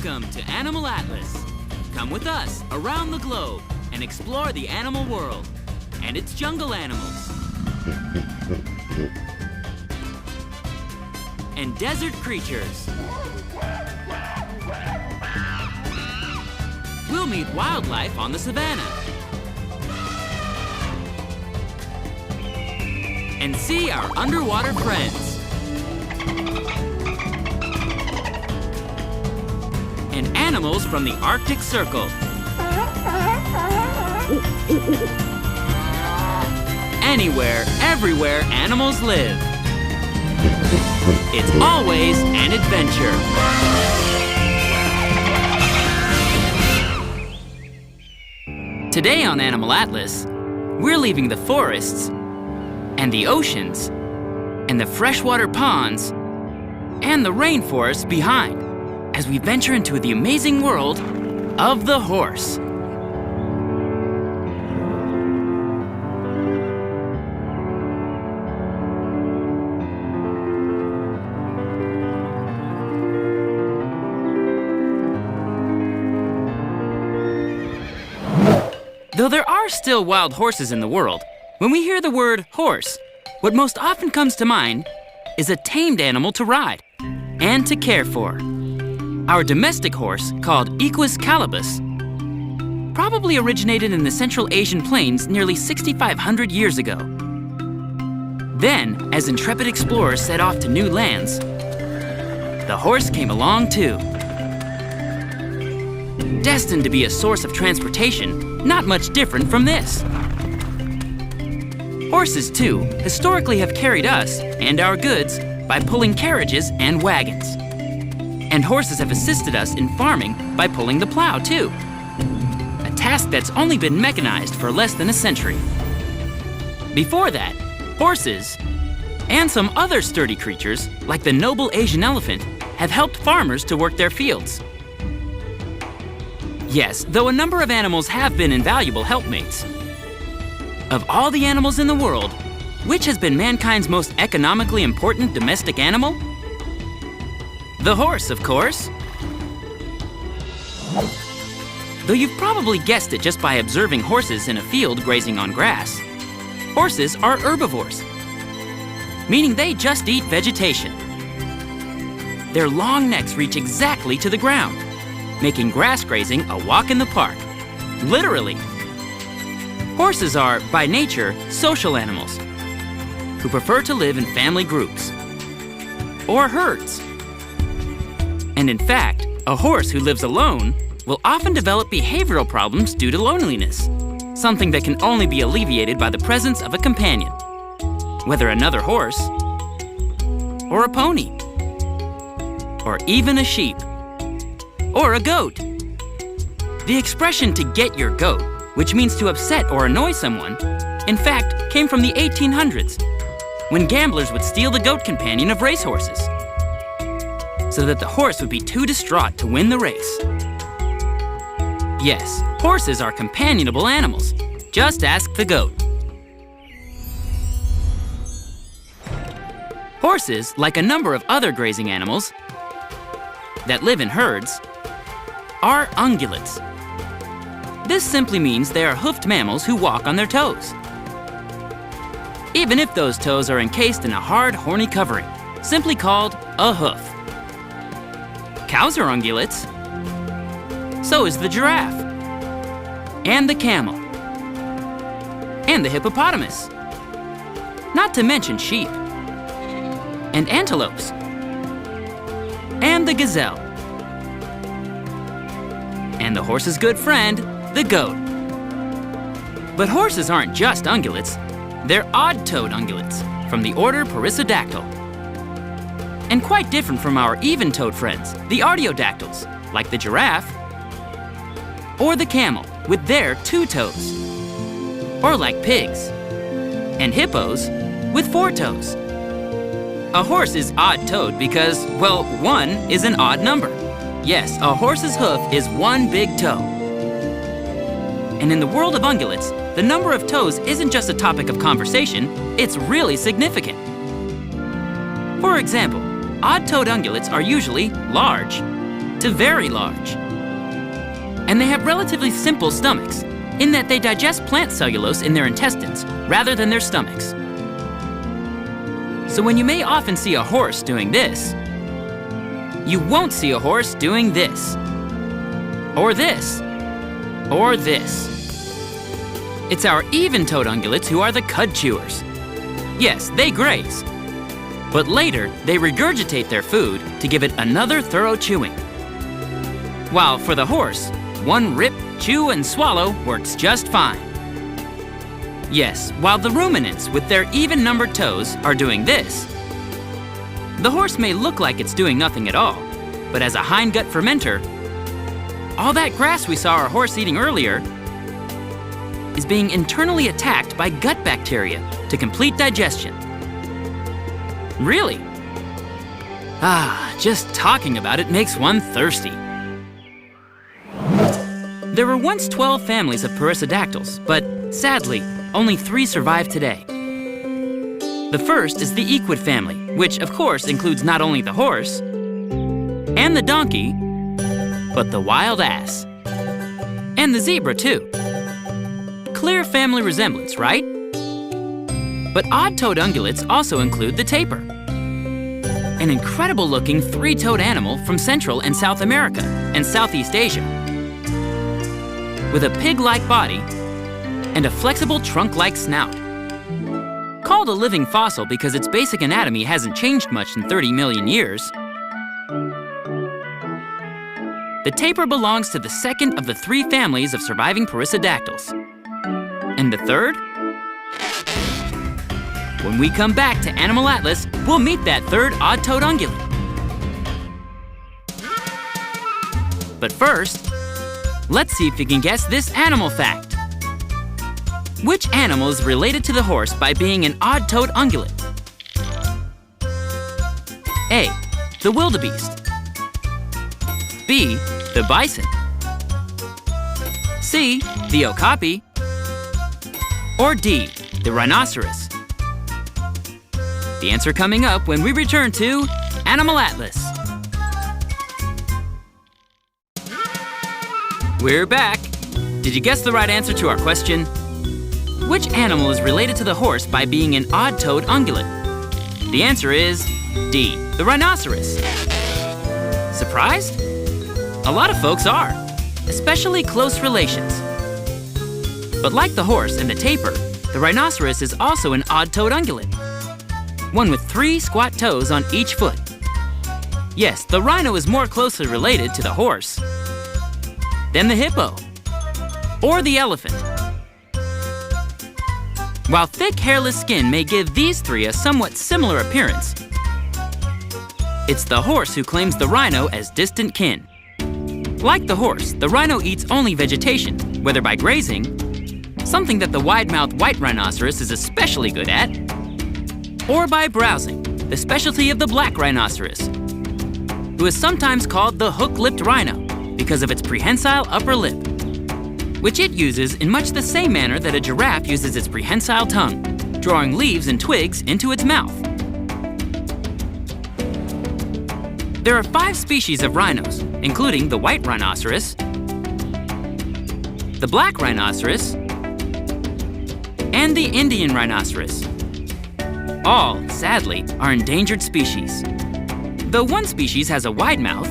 Welcome to Animal Atlas. Come with us around the globe and explore the animal world and its jungle animals and desert creatures. We'll meet wildlife on the savannah and see our underwater friends. And animals from the Arctic Circle. Anywhere, everywhere animals live. It's always an adventure. Today on Animal Atlas, we're leaving the forests and the oceans and the freshwater ponds and the rainforests behind as we venture into the amazing world of the horse. Though there are still wild horses in the world, when we hear the word horse, what most often comes to mind is a tamed animal to ride and to care for. Our domestic horse, called Equus calibus, probably originated in the Central Asian plains nearly 6,500 years ago. Then, as intrepid explorers set off to new lands, the horse came along too. Destined to be a source of transportation, not much different from this. Horses, too, historically have carried us and our goods by pulling carriages and wagons. And horses have assisted us in farming by pulling the plow, too. A task that's only been mechanized for less than a century. Before that, horses, and some other sturdy creatures, like the noble Asian elephant, have helped farmers to work their fields. Yes, though a number of animals have been invaluable helpmates. Of all the animals in the world, which has been mankind's most economically important domestic animal? The horse, of course. Though you've probably guessed it just by observing horses in a field grazing on grass, horses are herbivores, meaning they just eat vegetation. Their long necks reach exactly to the ground, making grass grazing a walk in the park, literally. Horses are, by nature, social animals who prefer to live in family groups or herds. And in fact, a horse who lives alone will often develop behavioral problems due to loneliness, something that can only be alleviated by the presence of a companion, whether another horse, or a pony, or even a sheep, or a goat. The expression "to get your goat," which means to upset or annoy someone, in fact, came from the 1800s, when gamblers would steal the goat companion of racehorses, so that the horse would be too distraught to win the race. Yes, horses are companionable animals. Just ask the goat. Horses, like a number of other grazing animals that live in herds, are ungulates. This simply means they are hoofed mammals who walk on their toes, even if those toes are encased in a hard, horny covering, simply called a hoof. Cows are ungulates. So is the giraffe, and the camel, and the hippopotamus, not to mention sheep, and antelopes, and the gazelle, and the horse's good friend, the goat. But horses aren't just ungulates. They're odd-toed ungulates from the order Perissodactyl, and quite different from our even-toed friends, the artiodactyls, like the giraffe, or the camel with their 2 toes, or like pigs, and hippos with 4 toes. A horse is odd-toed because, well, 1 is an odd number. Yes, a horse's hoof is 1 big toe. And in the world of ungulates, the number of toes isn't just a topic of conversation, it's really significant. For example, odd-toed ungulates are usually large, to very large. And they have relatively simple stomachs, in that they digest plant cellulose in their intestines rather than their stomachs. So when you may often see a horse doing this, you won't see a horse doing this, or this, or this. It's our even-toed ungulates who are the cud chewers. Yes, they graze, but later they regurgitate their food to give it another thorough chewing. While for the horse, one rip, chew, and swallow works just fine. Yes, while the ruminants with their even-numbered toes are doing this, the horse may look like it's doing nothing at all, but as a hindgut fermenter, all that grass we saw our horse eating earlier is being internally attacked by gut bacteria to complete digestion. Really? Just talking about it makes one thirsty. There were once 12 families of perissodactyls, but sadly, only 3 survive today. The first is the equid family, which of course includes not only the horse and the donkey, but the wild ass. And the zebra too. Clear family resemblance, right? But odd-toed ungulates also include the tapir, an incredible-looking 3-toed animal from Central and South America and Southeast Asia, with a pig-like body and a flexible trunk-like snout. Called a living fossil because its basic anatomy hasn't changed much in 30 million years, the tapir belongs to the second of the 3 families of surviving perissodactyls. And the third? When we come back to Animal Atlas, we'll meet that third odd-toed ungulate. But first, let's see if you can guess this animal fact. Which animal is related to the horse by being an odd-toed ungulate? A, the wildebeest. B, the bison. C, the okapi. Or D, the rhinoceros. The answer coming up when we return to Animal Atlas. We're back. Did you guess the right answer to our question? Which animal is related to the horse by being an odd-toed ungulate? The answer is D, the rhinoceros. Surprised? A lot of folks are, especially close relations. But like the horse and the tapir, the rhinoceros is also an odd-toed ungulate, one with 3 squat toes on each foot. Yes, the rhino is more closely related to the horse than the hippo or the elephant. While thick, hairless skin may give these 3 a somewhat similar appearance, it's the horse who claims the rhino as distant kin. Like the horse, the rhino eats only vegetation, whether by grazing, something that the wide-mouthed white rhinoceros is especially good at, or by browsing, the specialty of the black rhinoceros, who is sometimes called the hook-lipped rhino because of its prehensile upper lip, which it uses in much the same manner that a giraffe uses its prehensile tongue, drawing leaves and twigs into its mouth. There are 5 species of rhinos, including the white rhinoceros, the black rhinoceros, and the Indian rhinoceros. All, sadly, are endangered species. Though one species has a wide mouth,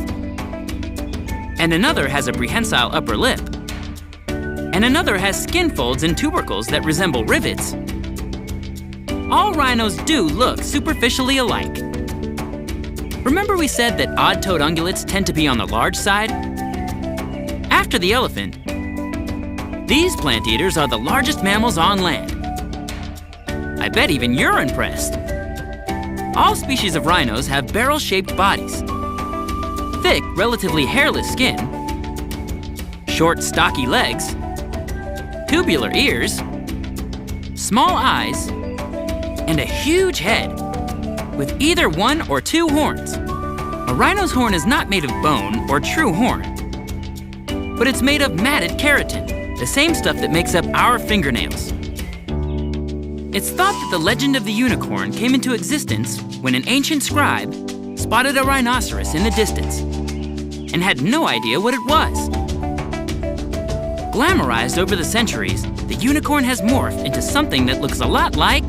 and another has a prehensile upper lip, and another has skin folds and tubercles that resemble rivets, all rhinos do look superficially alike. Remember we said that odd-toed ungulates tend to be on the large side? After the elephant, these plant eaters are the largest mammals on land. I bet even you're impressed. All species of rhinos have barrel-shaped bodies, thick, relatively hairless skin, short, stocky legs, tubular ears, small eyes, and a huge head with either 1 or 2 horns. A rhino's horn is not made of bone or true horn, but it's made of matted keratin, the same stuff that makes up our fingernails. It's thought that the legend of the unicorn came into existence when an ancient scribe spotted a rhinoceros in the distance. and had no idea what it was. Glamorized over the centuries, the unicorn has morphed into something that looks a lot like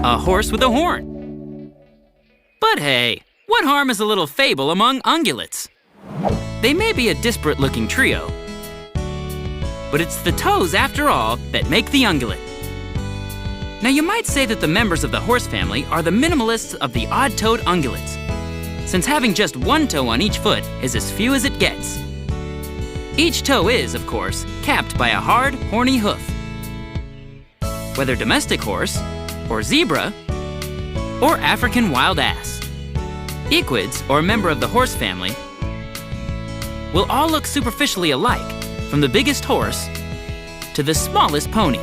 a horse with a horn. But hey, what harm is a little fable among ungulates? They may be a disparate-looking trio, but it's the toes, after all, that make the ungulate. Now, you might say that the members of the horse family are the minimalists of the odd-toed ungulates, since having just one toe on each foot is as few as it gets. Each toe is, of course, capped by a hard, horny hoof. Whether domestic horse, or zebra, or African wild ass, equids, or a member of the horse family, will all look superficially alike, from the biggest horse to the smallest pony,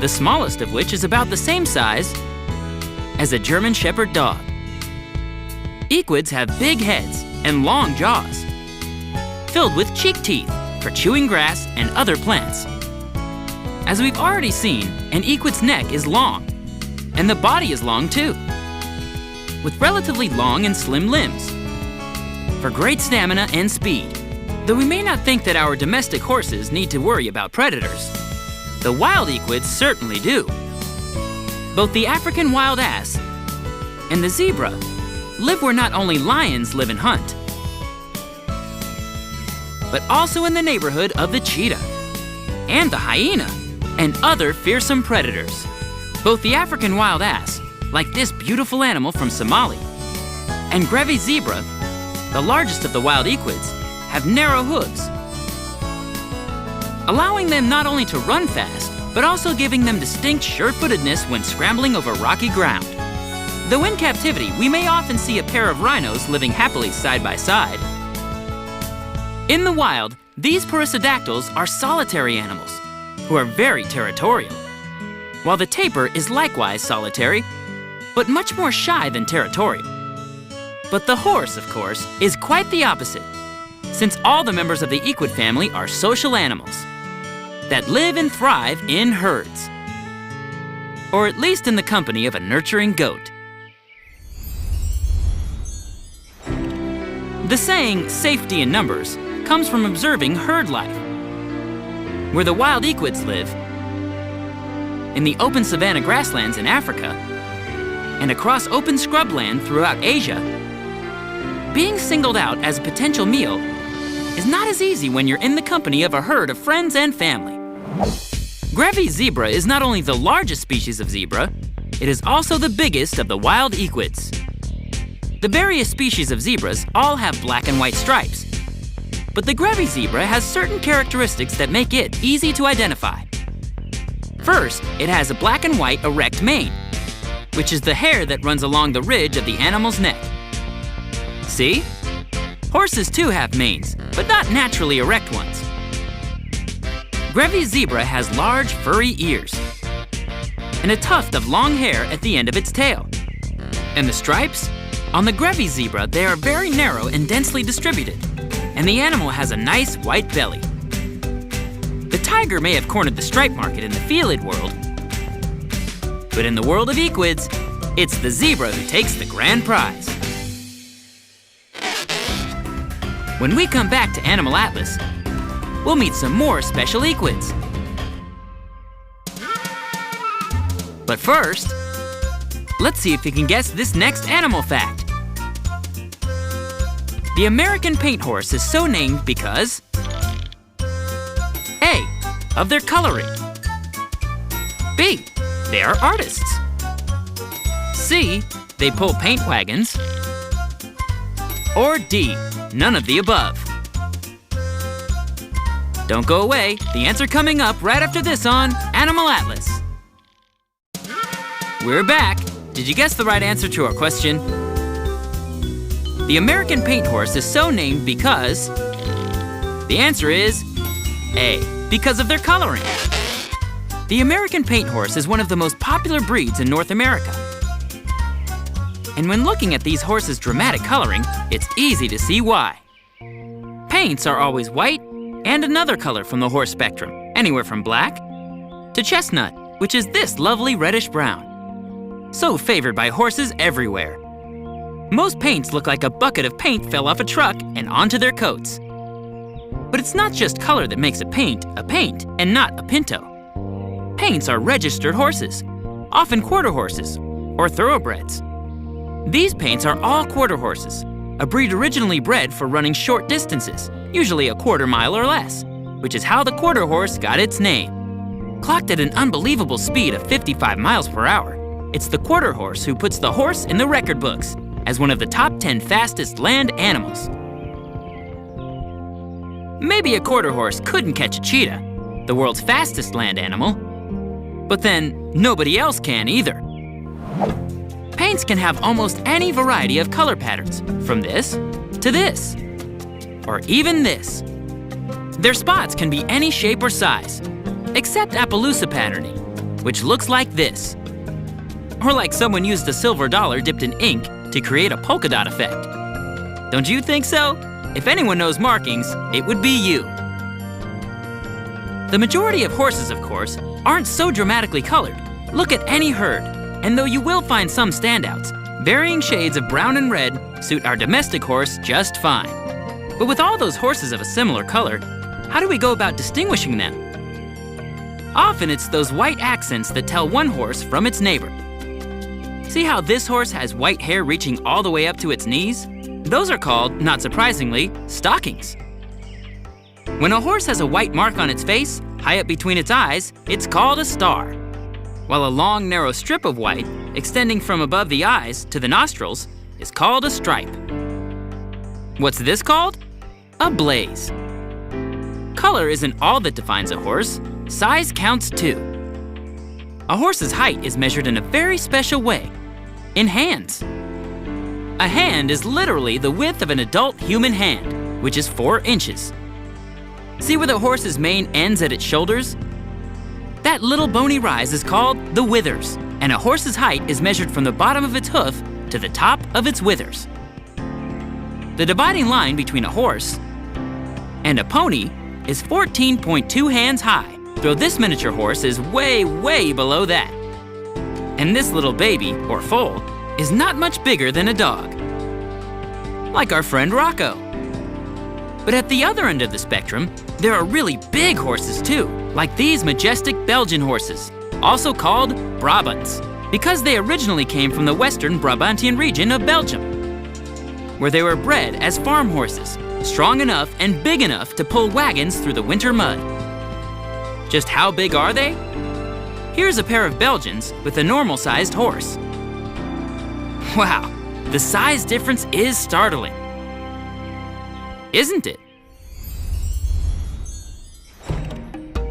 the smallest of which is about the same size as a German Shepherd dog. Equids have big heads and long jaws, filled with cheek teeth for chewing grass and other plants. As we've already seen, an equid's neck is long, and the body is long too, with relatively long and slim limbs, for great stamina and speed. Though we may not think that our domestic horses need to worry about predators, the wild equids certainly do. Both the African wild ass and the zebra live where not only lions live and hunt, but also in the neighborhood of the cheetah and the hyena and other fearsome predators. Both the African wild ass, like this beautiful animal from Somalia, and Grevy's zebra, the largest of the wild equids, have narrow hooves, allowing them not only to run fast, but also giving them distinct sure-footedness when scrambling over rocky ground. Though in captivity, we may often see a pair of rhinos living happily side by side. In the wild, these perissodactyls are solitary animals who are very territorial, while the tapir is likewise solitary, but much more shy than territorial. But the horse, of course, is quite the opposite, since all the members of the equid family are social animals that live and thrive in herds, or at least in the company of a nurturing goat. The saying, safety in numbers, comes from observing herd life. Where the wild equids live, in the open savanna grasslands in Africa, and across open scrubland throughout Asia, being singled out as a potential meal is not as easy when you're in the company of a herd of friends and family. Grevy's zebra is not only the largest species of zebra, it is also the biggest of the wild equids. The various species of zebras all have black and white stripes, but the Grevy zebra has certain characteristics that make it easy to identify. First, it has a black and white erect mane, which is the hair that runs along the ridge of the animal's neck. See? Horses too have manes, but not naturally erect ones. Grevy's zebra has large, furry ears and a tuft of long hair at the end of its tail. And the stripes? On the Grevy zebra, they are very narrow and densely distributed, and the animal has a nice white belly. The tiger may have cornered the stripe market in the felid world, but in the world of equids, it's the zebra who takes the grand prize. When we come back to Animal Atlas, we'll meet some more special equids. But first, let's see if you can guess this next animal fact. The American paint horse is so named because A, of their coloring. B, they are artists. C, they pull paint wagons. Or D, none of the above. Don't go away, the answer coming up right after this on Animal Atlas. We're back. Did you guess the right answer to our question? The American paint horse is so named because the answer is A, because of their coloring. The American paint horse is one of the most popular breeds in North America. And when looking at these horses' dramatic coloring, it's easy to see why. Paints are always white and another color from the horse spectrum, anywhere from black to chestnut, which is this lovely reddish brown. So favored by horses everywhere. Most paints look like a bucket of paint fell off a truck and onto their coats. But it's not just color that makes a paint and not a pinto. Paints are registered horses, often quarter horses or thoroughbreds. These paints are all quarter horses, a breed originally bred for running short distances, usually a quarter mile or less, which is how the quarter horse got its name. Clocked at an unbelievable speed of 55 miles per hour, it's the quarter horse who puts the horse in the record books as one of the top 10 fastest land animals. Maybe a quarter horse couldn't catch a cheetah, the world's fastest land animal, but then nobody else can either. Paints can have almost any variety of color patterns, from this to this, or even this. Their spots can be any shape or size, except Appaloosa patterning, which looks like this. Or like someone used a silver dollar dipped in ink to create a polka dot effect. Don't you think so? If anyone knows markings, it would be you. The majority of horses, of course, aren't so dramatically colored. Look at any herd, and though you will find some standouts, varying shades of brown and red suit our domestic horse just fine. But with all those horses of a similar color, how do we go about distinguishing them? Often it's those white accents that tell one horse from its neighbor. See how this horse has white hair reaching all the way up to its knees? Those are called, not surprisingly, stockings. When a horse has a white mark on its face, high up between its eyes, it's called a star. While a long, narrow strip of white, extending from above the eyes to the nostrils, is called a stripe. What's this called? A blaze. Color isn't all that defines a horse. Size counts too. A horse's height is measured in a very special way, in hands. A hand is literally the width of an adult human hand, which is 4 inches. See where the horse's mane ends at its shoulders? That little bony rise is called the withers, and a horse's height is measured from the bottom of its hoof to the top of its withers. The dividing line between a horse and a pony is 14.2 hands high, though this miniature horse is way, way below that. And this little baby, or foal, is not much bigger than a dog. Like our friend Rocco. But at the other end of the spectrum, there are really big horses too, like these majestic Belgian horses, also called Brabants, because they originally came from the western Brabantian region of Belgium, where they were bred as farm horses, strong enough and big enough to pull wagons through the winter mud. Just how big are they? Here's a pair of Belgians with a normal-sized horse. Wow, the size difference is startling, isn't it?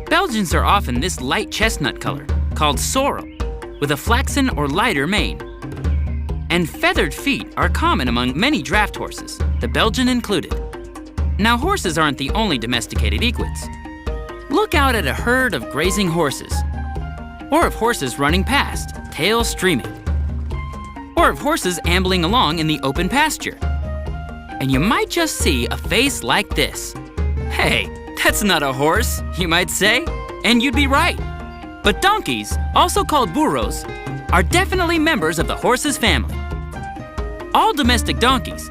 Belgians are often this light chestnut color, called sorrel, with a flaxen or lighter mane. And feathered feet are common among many draft horses, the Belgian included. Now, horses aren't the only domesticated equids. Look out at a herd of grazing horses, or of horses running past, tail streaming, or of horses ambling along in the open pasture. And you might just see a face like this. Hey, that's not a horse, you might say, and you'd be right. But donkeys, also called burros, are definitely members of the horse's family. All domestic donkeys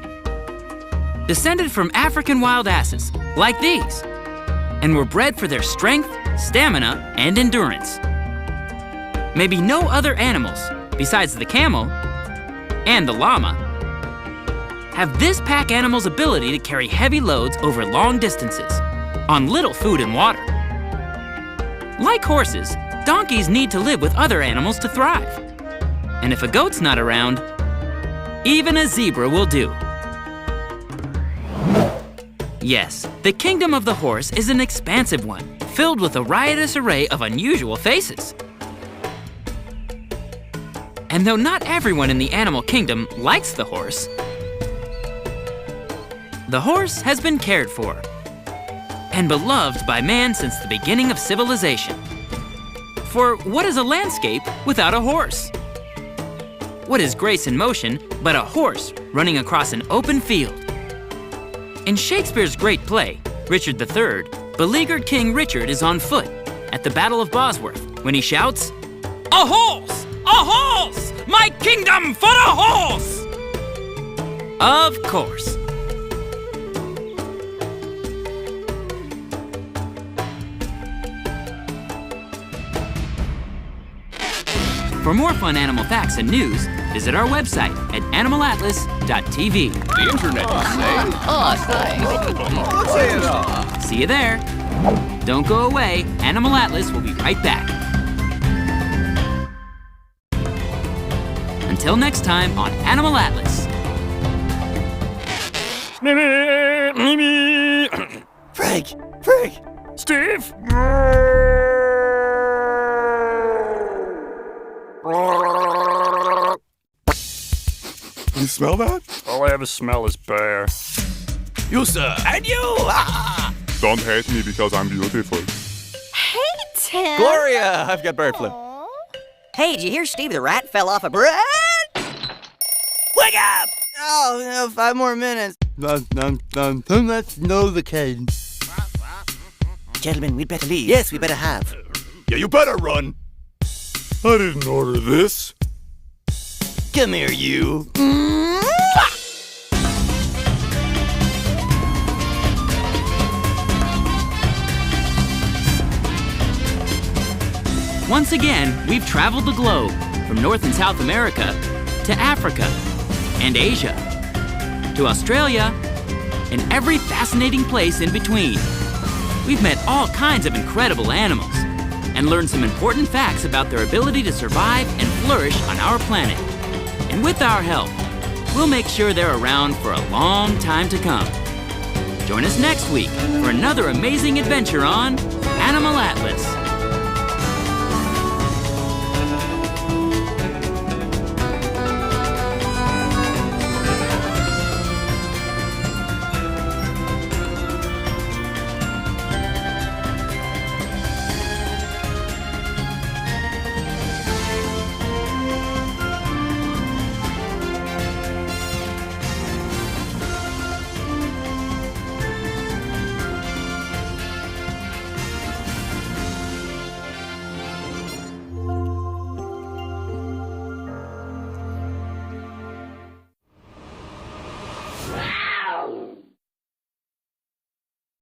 descended from African wild asses, like these, and were bred for their strength, stamina, and endurance. Maybe no other animals, besides the camel and the llama, have this pack animal's ability to carry heavy loads over long distances on little food and water. Like horses, donkeys need to live with other animals to thrive. And if a goat's not around, even a zebra will do. Yes, the kingdom of the horse is an expansive one, filled with a riotous array of unusual faces. And though not everyone in the animal kingdom likes the horse has been cared for and beloved by man since the beginning of civilization. For what is a landscape without a horse? What is grace in motion but a horse running across an open field? In Shakespeare's great play, Richard III, beleaguered King Richard is on foot at the Battle of Bosworth when he shouts, "A horse! A horse! My kingdom for a horse!" Of course. For more fun animal facts and news, visit our website at animalatlas.tv. The internet, you say? See you there. Don't go away. Animal Atlas will be right back. Until next time on Animal Atlas. Frank! Steve? You smell that? All I ever smell is bear. You, sir! And you! Ah! Don't hate me because I'm beautiful. Hey, Tim. Gloria! I've got bird flu. Aw. Hey, did you hear Steve the rat fell off a bridge? Wake up! Oh, no, 5 more minutes. Too much Novocaine. Gentlemen, we'd better leave. Yes, we better have. Yeah, you better run. I didn't order this. Come here, you. Once again, we've traveled the globe from North and South America to Africa and Asia to Australia and every fascinating place in between. We've met all kinds of incredible animals and learned some important facts about their ability to survive and flourish on our planet. And with our help, we'll make sure they're around for a long time to come. Join us next week for another amazing adventure on Animal Atlas.